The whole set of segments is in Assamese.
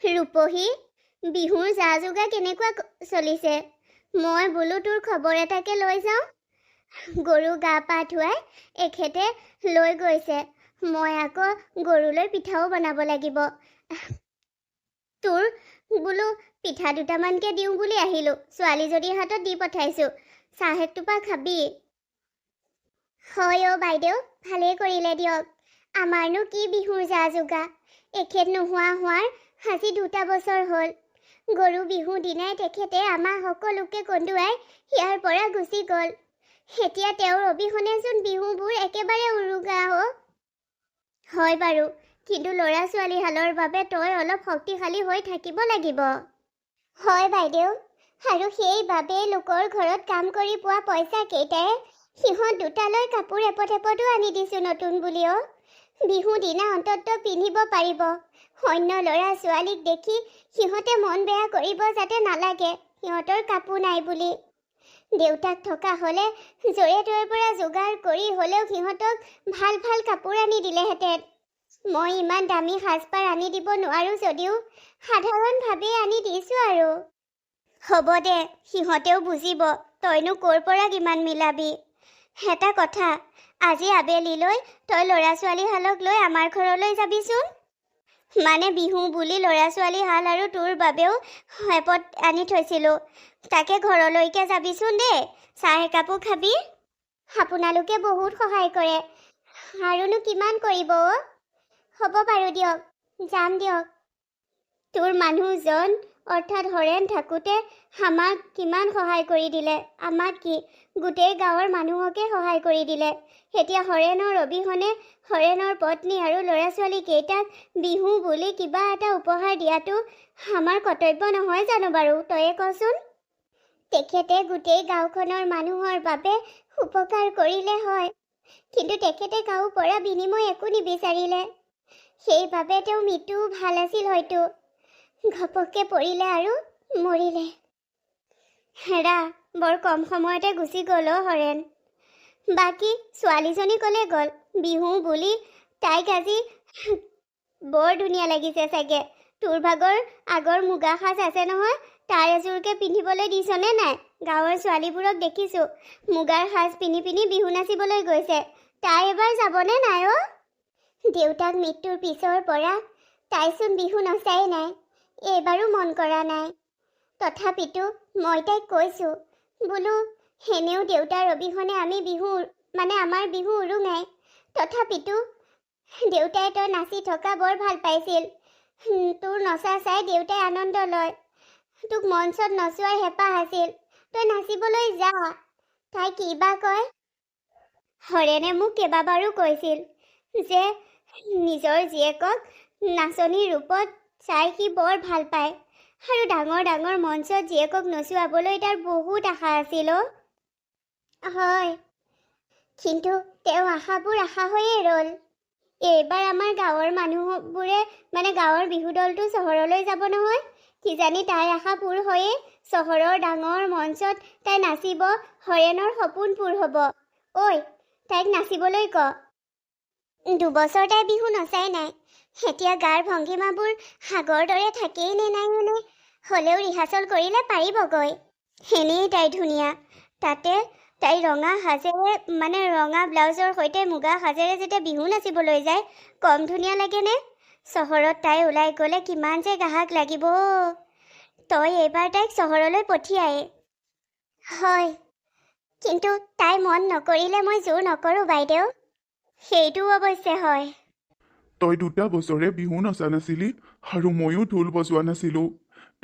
ৰূপহী, বিহুৰ যা যোগাৰ কেনেকুৱা চলিছে? মই বোলো তোৰ খবৰ এটাকে লৈ যাওঁ। গৰু গা পা ধুৱাই এখেতে লৈ গৈছে। মই আকৌ গৰুলৈ পিঠাও বনাব লাগিব। তোৰ বোলো পিঠা দুটামানকে দিওঁ বুলি আহিলোঁ। ছোৱালীজনীৰ হাতত দি পঠাইছোঁ। চাহ এটোপা খাবি? হয় বাইদেউ, ভালেই কৰিলে দিয়ক। আমাৰনো কি বিহুৰ যা যোগা। এখেত নোহোৱা হোৱাৰ আজি 2টা বছৰ হ'ল। গৰু বিহু দিনাই তেখেতে আমাৰ সকলোকে কন্দুৱাই ইয়াৰ পৰা গুচি গ'ল। এতিয়া তেওঁৰ অবিহনেচোন বিহুবোৰ একেবাৰে উৰুগা হয় বাৰু, কিন্তু ল'ৰা ছোৱালীহালৰ বাবে তই অলপ শক্তিশালী হৈ থাকিব লাগিব। হয় বাইদেউ, আৰু সেইবাবে লোকৰ ঘৰত কাম কৰি পোৱা পইচা কেইটাৰে সিহঁত দুটালৈ কাপোৰ এপদ এপদো আনি দিছোঁ নতুন বুলিও। বিহু দিনা অন্তত পিন্ধিব পাৰিব। অন্য ল'ৰা ছোৱালীক দেখি সিহঁতে মন বেয়া কৰিব যাতে নালাগে সিহঁতৰ কাপোৰ নাই বুলি। দেউতাক থকা হ'লে য'ৰে ত'ৰে পৰা যোগাৰ কৰি হ'লেও সিহঁতক ভাল ভাল কাপোৰ আনি দিলেহেঁতেন। মই ইমান দামী সাজপাৰ আনি দিব নোৱাৰোঁ যদিও সাধাৰণভাৱে আনি দিছোঁ আৰু। হ'ব দে, সিহঁতেও বুজিব তইনো ক'ৰ পৰা কিমান মিলাবি। এটা কথা, আজি আবেলিলৈ তই ল'ৰা ছোৱালীহালক লৈ আমাৰ ঘৰলৈ যাবিচোন। মানে বিহু বুলি ল'ৰা ছোৱালীহাল আৰু তোৰ বাবেও এপদ আনি থৈছিলোঁ। তাকে ঘৰলৈকে যাবিচোন দেই, চাহ একাপো খাবি। আপোনালোকে বহুত সহায় কৰে, আৰুনো কিমান কৰিব হ'ব বাৰু দিয়ক, যাম দিয়ক। তোৰ মানুহজন অৰ্থাৎ হৰেণ থাকোঁতে আমাক কিমান সহায় কৰি দিলে। আমাক কি, গোটেই গাঁৱৰ মানুহকে সহায় কৰি দিলে। এতিয়া হৰেণৰ অবিহনে হৰেণৰ পত্নী আৰু ল'ৰা ছোৱালী কেইটাক বিহু বুলি কিবা এটা উপহাৰ দিয়াটো আমাৰ কৰ্তব্য নহয় জানো বাৰু, তয়ে কচোন? তেখেতে গোটেই গাঁওখনৰ মানুহৰ বাবে উপকাৰ কৰিলে হয়, কিন্তু তেখেতে কাৰো পৰা বিনিময় একো নিবিচাৰিলে। সেইবাবে তেওঁ মৃত্যুও ভাল আছিল হয়তো। ঘপককে পৰিলে আৰু মৰিলে। হেৰা, বৰ কম সময়তে গুচি গ'ল হৰেণ। বাকী ছোৱালীজনী ক'লে গ'ল? বিহু বুলি তাইক আজি বৰ ধুনীয়া লাগিছে চাগে। তোৰ ভাগৰ আগৰ মুগা সাজ আছে নহয়, তাৰ এযোৰকে পিন্ধিবলৈ দিছনে নাই? গাঁৱৰ ছোৱালীবোৰক দেখিছোঁ মুগাৰ সাজ পিন্ধি পিন্ধি বিহু নাচিবলৈ গৈছে। তাই এবাৰ যাবনে নাই অ? দেউতাক মৃত্যুৰ পিছৰ পৰা তাইচোন বিহু নচাই নাই, এইবাৰো মন কৰা নাই। তথাপিতো মই তাইক কৈছোঁ, বোলো এনেও দেউতাৰ অবিহনে আমি আমাৰ বিহু উৰুঙাই। তথাপিতো দেউতাই তই নাচি থকা বৰ ভাল পাইছিল। তোৰ নচা চাই দেউতাই আনন্দ লয়। তোক মঞ্চত নচোৱাৰ হেঁপাহ আছিল, তই নাচিবলৈ যা। তাই কি বা কয়? হৰেণে মোক কেইবাবাৰো কৈছিল যে নিজৰ জীয়েকক নাচনীৰ ৰূপত চাই সি বৰ ভাল পায়, আৰু ডাঙৰ ডাঙৰ মঞ্চত জীয়েকক নচুৱাবলৈ তাৰ বহুত আশা আছিল হয়, কিন্তু তেওঁ আশাবোৰ আশা হৈয়ে ৰ'ল। এইবাৰ আমাৰ গাঁৱৰ মানুহবোৰে গাঁৱৰ বিহু দলটো চহৰলৈ যাব নহয়। কিজানি তাইৰ আশা পূৰ হৈয়ে চহৰৰ ডাঙৰ মঞ্চত তাই নাচিব, হৰেণৰ সপোন পূৰ হ'ব। ঐ, তাইক নাচিবলৈ ক। 2 বছৰ তাই বিহু নচাই নাই। এতিয়া গাৰ ভংগীমাবোৰ আগৰ দৰে থাকেই নে নাই হ'লেও ৰিহাৰ্চল কৰিলে পাৰিবগৈ। এনেই তাই ধুনীয়া, তাতে তাই ৰঙা সাজেৰে ৰঙা ব্লাউজৰ সৈতে মুগা সাজেৰে যেতিয়া বিহু নাচিবলৈ যায়, কম ধুনীয়া লাগেনে? চহৰত তাই ওলাই গ'লে কিমান যে গ্ৰাহক লাগিব। তই এইবাৰ তাইক চহৰলৈ পঠিয়াই। হয়, কিন্তু তাই মন নকৰিলে মই জোৰ নকৰোঁ বাইদেউ। সেইটো অৱশ্যে হয়। তই 2টা বছৰে বিহু নচা নাছিলি আৰু ময়ো ঢোল বজোৱা নাছিলোঁ।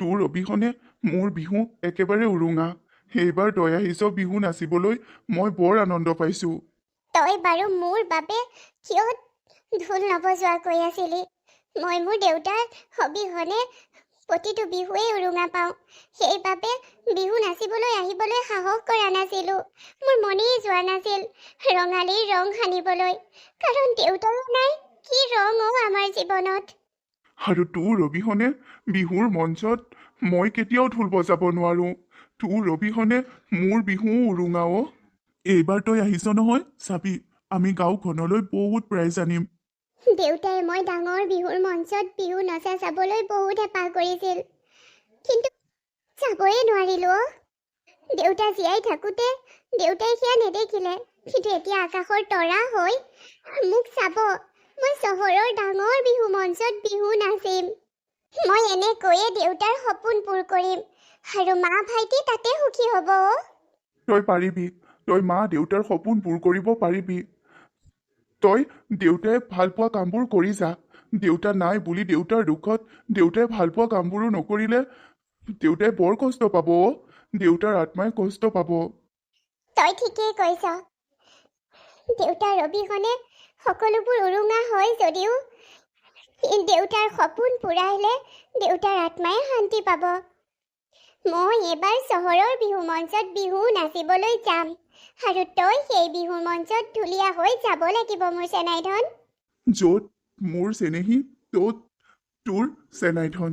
তোৰ অবিহনে মোৰ বিহু একেবাৰে উৰুঙা। এইবাৰ তই আহিছ বিহু নাচিবলৈ, মই বৰ আনন্দ পাইছোঁ। তই বাৰু মোৰ বাবে কিয় ঢোল নবজোৱাকৈ আছিলি? মই মোৰ দেউতাৰ অবিহনে প্ৰতিটো বিহুৱেই উৰুঙা পাওঁ। সেইবাবে বিহু নাচিবলৈ আহিবলৈ সাহস কৰা নাছিলোঁ। মোৰ মনেই যোৱা নাছিল ৰঙালীৰ ৰং সানিবলৈ, কাৰণ দেউতাৰো নাই কি ৰং আমাৰ জীৱনত। আৰু তোৰ অবিহনে বিহুৰ মঞ্চত মই কেতিয়াও ঢোল বজাব নোৱাৰোঁ। তোৰ অবিহনে মোৰ বিহুও উৰুঙাও। এইবাৰ তই আহিছ নহয়, চাবি আমি গাঁওখনলৈ বহুত প্ৰাইজ আনিম। দেউতাই মই ডাঙৰ বিহুৰ মঞ্চত বিহু নচা চাবলৈ বহুত হেঁপাহ কৰিছিল, কিন্তু যাবই নোৱাৰিলো। দেউতা জীয়াই থাকোঁতে দেউতাই সেয়া নেদেখিলে, কিন্তু এতিয়া আকাশৰ তৰা হৈ মোক চাব। মই চহৰৰ ডাঙৰ বিহু মঞ্চত বিহু নাচিম। মই এনেকৈয়ে দেউতাৰ সপোন পূৰ কৰিম, আৰু মা ভাইটি তাতে সুখী হ'ব। তই পাৰিবি, তই মা দেউতাৰ সপোন পূৰ কৰিব পাৰিবি। তই দেউতাই ভাল পোৱা কামবোৰ কৰি যা। দেউতা নাই বুলি দেউতাৰ দুখত দেউতাই ভাল পোৱা কামবোৰো নকৰিলে দেউতাই বৰ কষ্ট পাব। দেউতাৰ আত্মাই কষ্ট পাব। তই ঠিকেই কৈছ। দেউতাৰ অবিহনে সকলোবোৰ উৰুঙা হয় যদিও দেউতাৰ সপোন পূৰাইলে দেউতাৰ আত্মাই শান্তি পাব। মই এবাৰ চহৰৰ বিহু মঞ্চত বিহু নাচিবলৈ যাম, আৰু তই সেই বিহু মঞ্চত ঢুলীয়া হৈ যাব লাগিব মোৰ চেনাইধন। য'ত মোৰ চেনেহী ত'ত তোৰ চেনাইধন।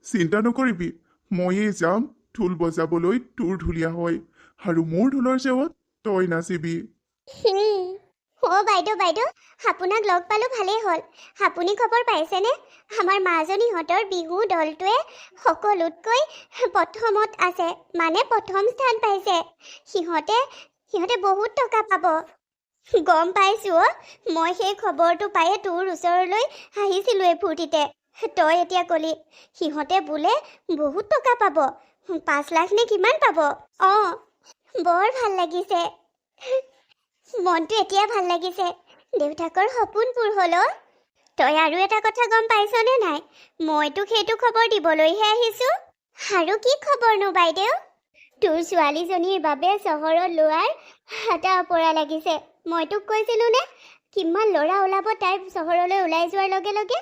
চিন্তা নকৰিবি, ময়েই যাম ঢোল বজাবলৈ তোৰ ঢুলীয়া হয়, আৰু মোৰ ঢোলৰ চেৱত তই নাচিবি। বাইদেউ, আপোনাক লগ পালোঁ ভালেই হ'ল। আপুনি খবৰ পাইছেনে? আমাৰ মাজনীহঁতৰ বিহু দলটোৱে সকলোতকৈ প্ৰথমত আছে, মানে প্ৰথম স্থান পাইছে। সিহঁতে বহুত টকা পাব। গম পাইছোঁ অ'। মই সেই খবৰটো পায়ে তোৰ ওচৰলৈ আহিছিলোঁ এই ফূৰ্তিতে। তই এতিয়া কলি সিহঁতে বোলে বহুত টকা পাব, 5 লাখ নে কিমান পাব? অঁ, বৰ ভাল লাগিছে। মনটো এতিয়া ভাল লাগিছে। দেউতাকৰ সপোন পূৰ হ'ল। তই আৰু এটা কথা গম পাইছনে নাই? মই তোক সেইটো খবৰ দিবলৈহে আহিছোঁ। আৰু কি খবৰনো বাইদেউ? তোৰ ছোৱালীজনীৰ বাবে চহৰত লোৱাৰ হাতা ওপৰা লাগিছে। মই তোক কৈছিলোঁ নে কিমান ল'ৰা ওলাব তাইৰ চহৰলৈ ওলাই যোৱাৰ লগে লগে?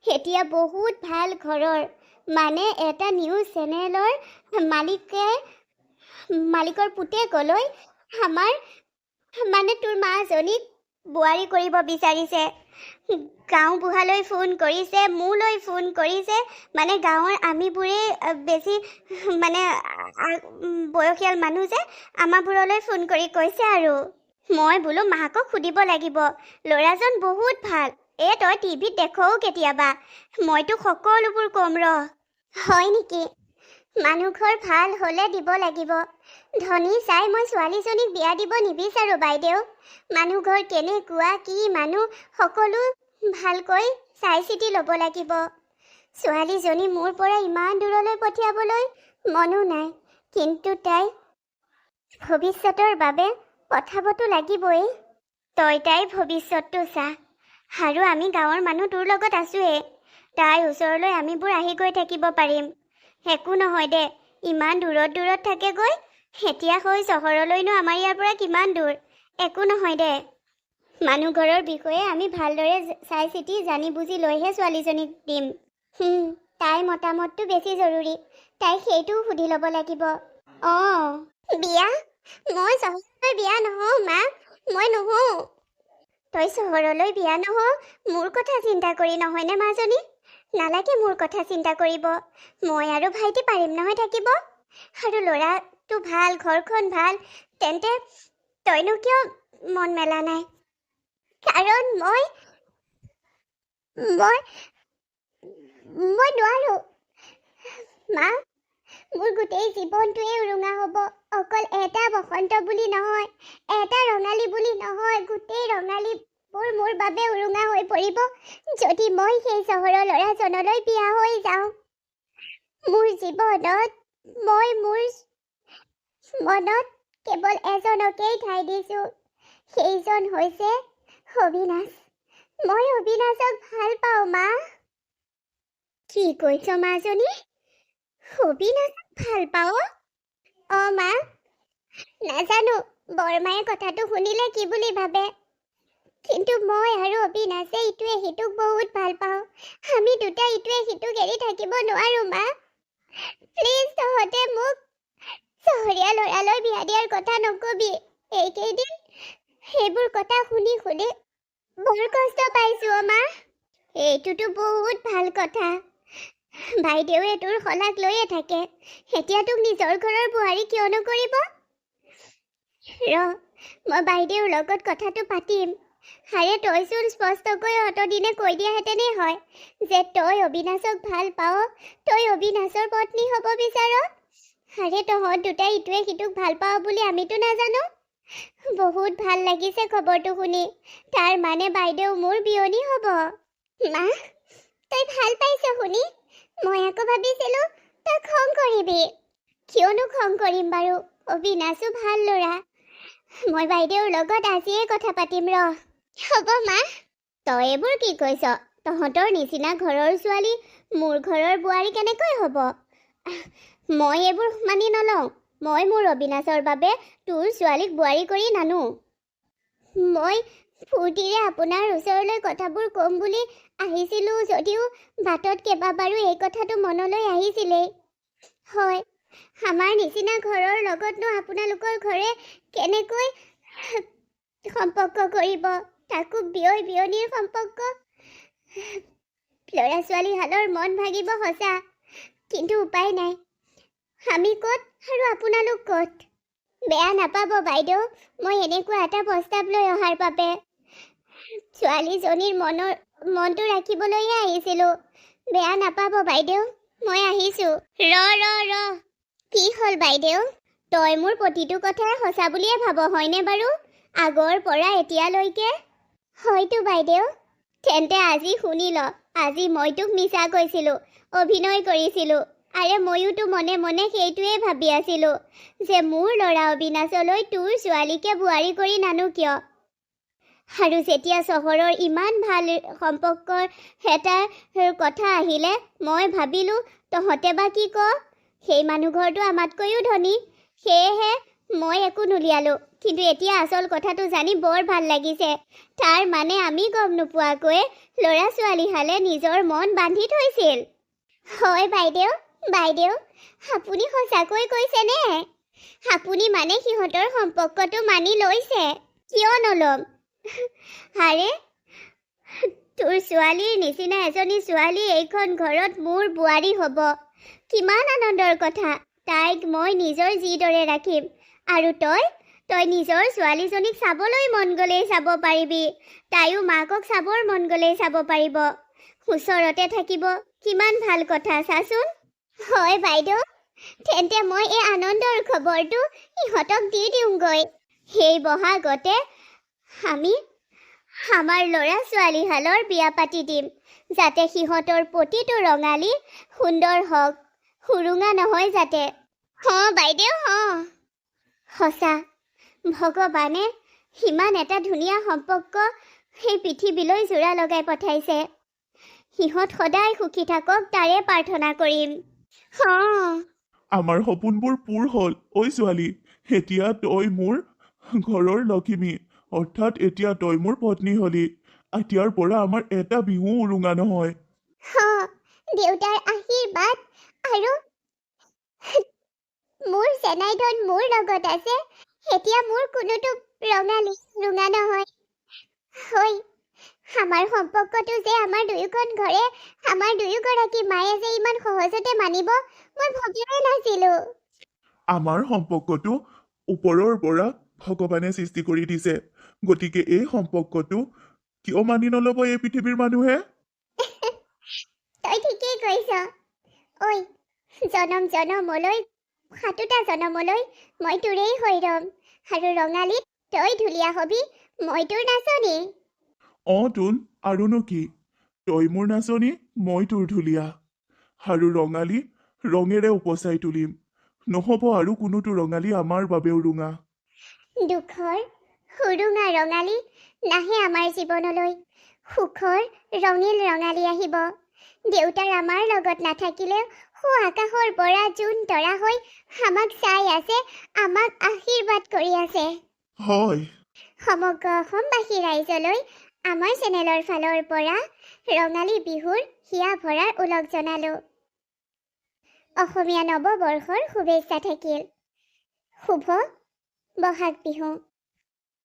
এতিয়া বহুত ভাল ঘৰৰ, মানে এটা নিউজ চেনেলৰ মালিকৰ পুতেকলৈ আমাৰ মানে তোৰ মাজনীক বোৱাৰী কৰিব বিচাৰিছে। গাঁও বুঢ়ালৈ ফোন কৰিছে, মোলৈ ফোন কৰিছে। মানে গাঁৱৰ আমিবোৰেই বেছি মানে বয়সীয়াল মানুহ যে, আমাৰবোৰলৈ ফোন কৰি কৈছে আৰু। মই বোলো মাকক সুধিব লাগিব, ল'ৰাজন বহুত ভাল। তই টিভিত দেখও কেতিয়াবা। মই তোক সকলোবোৰ ক'ম ৰ। হয় নেকি? মানুহ ঘৰ ভাল হ'লে দিব লাগিব। ধনী চাই মই ছোৱালীজনীক বিয়া দিব নিবিচাৰোঁ বাইদেউ। মানুহ ঘৰ কেনেকুৱা, কি মানুহ, সকলো ভালকৈ চাই চিতি ল'ব লাগিব। ছোৱালীজনী মোৰ পৰা ইমান দূৰলৈ পঠিয়াবলৈ মনো নাই, কিন্তু তাই ভৱিষ্যতৰ বাবে পঠাবতো লাগিবই। তই তাইৰ ভৱিষ্যতটো চা, আৰু আমি গাঁৱৰ মানুহ তোৰ লগত আছোৱেই। তাইৰ ওচৰলৈ আমিবোৰ আহি গৈ থাকিব পাৰিম। একো নহয় দে, ইমান দূৰত থাকেগৈ। এতিয়া হৈ চহৰলৈনো আমাৰ ইয়াৰ পৰা কিমান দূৰ? একো নহয় দে। মানুহ ঘৰৰ বিষয়ে আমি ভালদৰে চাই চিতি জানি বুজি লৈহে ছোৱালীজনীক দিম। তাইৰ মতামতটো বেছি জৰুৰী। তাইক সেইটোও সুধি ল'ব লাগিব। অঁ, বিয়া? মই চহৰলৈ বিয়া নহওঁ মা, মই নহওঁ। তই চহৰলৈ বিয়া নহওঁ মোৰ কথা চিন্তা কৰি নহয়নে মাজনী? নালাগে মোৰ কথা চিন্তা কৰিব। মই আৰু ভাইটি পাৰিম নহয় থাকিব। আৰু ল'ৰাটো ভাল, ঘৰখন ভাল, তেন্তে তইনো কিয় মন মেলা নাই? কাৰণ মই নোৱাৰোঁ মা। মোৰ গোটেই জীৱনটোৱে উৰুঙা হ'ব। অকল এটা বসন্ত বুলি নহয়, এটা ৰঙালী বুলি নহয়, গোটেই ৰঙালীবোৰ মোৰ বাবে উৰুঙা হৈ পৰিব যদি মই সেই চহৰৰ ল'ৰাজনলৈ বিয়া হৈ যাওঁ। মোৰ জীৱনত মই মোৰ মনত কেৱল এজনকেই ঠাই দিছোঁ, সেইজন হৈছে অবিনাশ। মই অবিনাশক ভাল পাওঁ মা। কি কৈছ মাজনী? অবিনাশক ভাল পাওঁ? অঁ মা, নাজানো বৰমায়ে কথাটো শুনিলে কি বুলি ভাবে, কিন্তু মই আৰু অবিনাশে ইটোৱে সিটোক বহুত ভাল পাওঁ। আমি দুটা ইটোৱে সিটোক এৰি থাকিব নোৱাৰো মা। প্লিজ তহঁতে মোক চহৰীয়া ল'ৰালৈ বিয়া দিয়াৰ কথা নকবি। এইকেইদিন সেইবোৰ কথা শুনি বৰ কষ্ট পাইছোঁ অ' মা। এইটোতো বহুত ভাল কথা। বাইদেৱে তোৰ শলাগ লৈয়ে থাকে। এতিয়া তোক নিজৰ ঘৰৰ বোৱাৰী কিয় নকৰিব? মই বাইদেউৰ লগত কথাটো পাতিম। আৰে তইচোন স্পষ্টকৈ অতদিনে কৈ দিয়াহেঁতেনেই হয় যে তই অবিনাশক ভাল পাৱ, তই অবিনাশৰ পত্নী হ'ব বিচাৰ। আৰে তহঁত দুটাই ইটোৱে সিটোক ভাল পাৱ বুলি আমিতো নাজানো। বহুত ভাল লাগিছে খবৰটো শুনি। তাৰ মানে বাইদেউ মোৰ বিয়নী হ'ব। মা, তই ভাল পাইছ শুনি? মই আকৌ ভাবিছিলো তই খং কৰিবি। কিয়নো খং কৰিম বাৰু, অবিনাশো ভাল ল'ৰা। মই বাইদেউৰ লগত আজিয়ে কথা পাতিম ৰ। হ'ব মা। তই এইবোৰ কি কৈছ? তহঁতৰ নিচিনা ঘৰৰ ছোৱালী মোৰ ঘৰৰ বোৱাৰী কেনেকৈ হ'ব? মই এইবোৰ মানি নলওঁ। মই মোৰ অবিনাশৰ বাবে তোৰ ছোৱালীক বোৱাৰী কৰি নানো। মই ফূৰ্তিৰে আপোনাৰ ওচৰলৈ কথাবোৰ ক'ম বুলি আহিছিলোঁ যদিও বাটত কেইবাবাৰো এই কথাটো মনলৈ আহিছিলেই। হয়, আমাৰ নিচিনা ঘৰৰ লগতনো আপোনালোকৰ ঘৰে কেনেকৈ সম্পৰ্ক কৰিব, তাকো বিয়নীৰ সম্পৰ্ক। ল'ৰা ছোৱালীহালৰ মন ভাগিব সঁচা, কিন্তু উপায় নাই। আমি ক'ত আৰু আপোনালোক ক'ত? বেয়া নাপাব বাইদেউ, মই এনেকুৱা এটা প্ৰস্তাৱ লৈ অহাৰ বাবে। ছোৱালীজনীৰ মনটো ৰাখিবলৈহে আহিছিলোঁ। বেয়া নাপাব বাইদেউ, মই আহিছোঁ। ৰ কি হ'ল বাইদেউ? তই মোৰ প্ৰতিটো কথাই সঁচা বুলিয়ে ভাব হয়নে বাৰু? আগৰ পৰা এতিয়ালৈকে? হয়তো বাইদেউ। তেন্তে আজি শুনি ল, আজি মই তোক মিছা কৈছিলোঁ, অভিনয় কৰিছিলোঁ। আৰে ময়োতো মনে মনে সেইটোৱে ভাবি আছিলোঁ যে মোৰ ল'ৰা অবিনাশলৈ তোৰ ছোৱালীকে বোৱাৰী কৰি নানো কিয়। আৰু যেতিয়া চহৰৰ ইমান ভাল সম্পৰ্কৰ এটা কথা আহিলে মই ভাবিলোঁ তহঁতে বা কি ক। সেই মানুহ ঘৰটো আমাতকৈও ধনী, সেয়েহে মই একো নুলিয়ালোঁ। কিন্তু এতিয়া আচল কথাটো জানি বৰ ভাল লাগিছে। তাৰ মানে আমি গম নোপোৱাকৈ ল'ৰা ছোৱালীহালে নিজৰ মন বান্ধি থৈছিল। হয় বাইদেউ, আপুনি সঁচাকৈ কৈছেনে? আপুনি মানে সিহঁতৰ সম্পৰ্কটো মানি লৈছে? কিয় নল'ম? আৰে তোৰ ছোৱালীৰ নিচিনা এজনী ছোৱালী এইখন ঘৰত মোৰ বোৱাৰী হ'ব। কিমান আনন্দৰ কথা। তাইক মই নিজৰ যিদৰে ৰাখিম। আৰু তই নিজৰ ছোৱালীজনীক চাবলৈ মন গ'লেই চাব পাৰিবি। তাইও মাকক চাবৰ মন গ'লেই চাব পাৰিব। ওচৰতে থাকিব, কিমান ভাল কথা চাচোন। হয় বাইদেউ, তেন্তে মই এই আনন্দৰ খবৰটো ইহঁতক দি দিওঁগৈ। সেই বহাগতে আমি আমাৰ ল'ৰা ছোৱালীহালৰ বিয়া পাতি দিম, যাতে সিহঁতৰ প্ৰতিটো ৰঙালী সুন্দৰ হওক, সুৰুঙা নহয় যাতে। বাইদেউ সঁচা, ভগৱানে সিমান এটা ধুনীয়া সম্পৰ্ক সেই পৃথিৱীলৈ জোৰা লগাই পঠাইছে। সিহঁত সদায় সুখী থাকক তাৰে প্ৰাৰ্থনা কৰিম। আমাৰ সপোনবোৰ পূৰ হ'ল। ঐ ছোৱালী, এতিয়া তই মোৰ ঘৰৰ লখিমী, অৰ্থাৎ এতিয়া তই মোৰ পত্নী হলি। এতিয়াৰ পৰা আমাৰ এটা বিহু উৰুঙা নহয়। দেউতাৰ আশীৰ্বাদ আৰু মোৰ চেনাইধন মোৰ লগত আছে। এতিয়া মোৰ কোনোটো ৰঙালী ৰঙা নহয়। হয়, আমাৰ সম্পৰ্কটো যে আমাৰ দুয়োখন ঘৰে, আমাৰ দুয়োগৰাকী মায়ে যে ইমান সহজতে মানিব মই ভাবিয়ে নাছিলোঁ। আমাৰ সম্পৰ্কটো ওপৰৰ পৰা ভগৱানে সৃষ্টি কৰি দিছে, গতিকে এই সম্পৰ্কটো কিয় মানি নল'ব এই পৃথিৱীৰ মানুহে? তই ঠিকেই কৈছ। ঐ, জনমলৈ 7টা জনমলৈ মই তোৰেই হৈ ৰম। আৰু ৰঙালীত তই ঢুলীয়া হবি, মই তোৰ নাচনী। তোন আৰুনো কি, তই মোৰ নাচনী, মই তোৰ ঢুলীয়া। আৰু ৰঙালী ৰঙেৰে উপচাই তুলিম। নহ'ব আৰু কোনোটো ৰঙালী আমাৰ বাবে উৰুঙা। দুখৰ সুৰুঙা ৰঙালী নাহে আমাৰ জীৱনলৈ। সুখৰ ৰঙীল ৰঙালী আহিব। দেউতাৰ আমাৰ লগত নাথাকিলেও সু আকাশৰ পৰা জোন তৰা হৈ আমাক চাই আছে, আমাক আশীৰ্বাদ কৰি আছে। হয়, সমগ্ৰ অসমবাসী ৰাইজলৈ আমাৰ চেনেলৰ ফালৰ পৰা ৰঙালী বিহুৰ হিয়া ভৰাৰ ওলগ জনালোঁ। অসমীয়া নৱবৰ্ষৰ শুভেচ্ছা থাকিল। শুভ বহাগ বিহু।